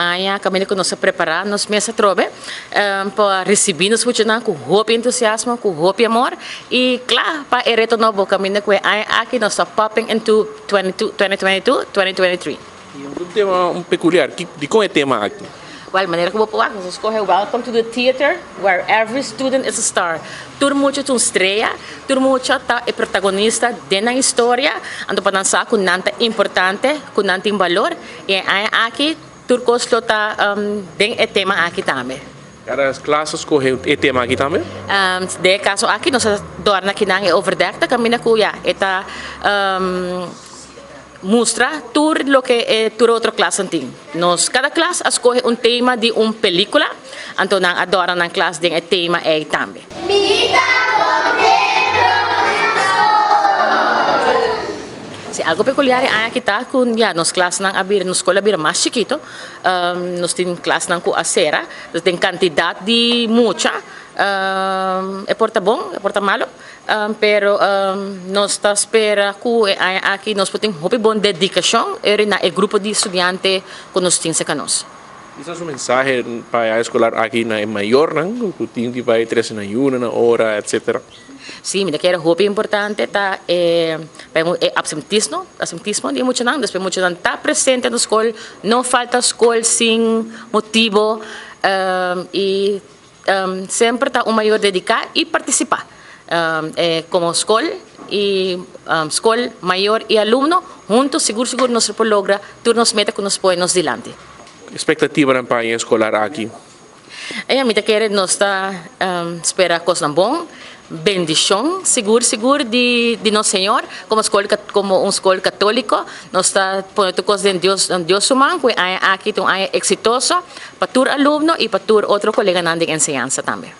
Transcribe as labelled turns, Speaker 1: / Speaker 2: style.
Speaker 1: aya, kami que nos preparar, nos mesa trove, para recibir nos funcionar com hope entusiasmo, com hope amor, e claro, para o reto novo, kami que aya aqui nos está popping into 2022, 2023.
Speaker 2: E um tema peculiar, de qual é o tema aqui?
Speaker 1: Well, maneira como eu nós escolhemos Welcome to the Theater, where every student is a star. Todo mundo é uma estrela, todo mundo é protagonista de uma história, ando para dançar com nada importante, com nada em valor, e aqui tudo costo está tem o tema aqui também.
Speaker 2: Cada classe escolhe o tema aqui também?
Speaker 1: De caso aqui nós dorna que não é overdekta, caminha cuia, eta mostra tudo o que é toda outra classe tem. Nós cada classe escolhe tema de uma película, então nós adora na classe de tema é também. Se algo peculiar é que está com nos classe não abrir, nos escola abrir mais chiquito, nós temos classe não com a cera, nós tem quantidade de muita, é porta bom, é porta malo. Pero nós está espera que aqui nós podemos uma boa dedicação na grupo de estudantes que nós temos conosco.
Speaker 2: Essa é a mensagem para a escolar aqui na maior, não? Que tem que vai 3 na uma na hora, etc.
Speaker 1: Sim, me quero roupa importante tá absentismo de muito não, depois muito não está presente na escola, não falta escola sem motivo e sempre está o maior dedicar e participar. Como escola e escola maior e aluno juntos seguro nós logra todos nos metas que nos põe nos dilante.
Speaker 2: Expectativa na panha escolar aqui?
Speaker 1: A mim quer nós está espera coisa bom, bendição seguro de nosso Senhor como uma escola católica nós está pondo coisa de Deus humano que aqui tem exitoso para todo aluno e para todo outro colega na ensinança também.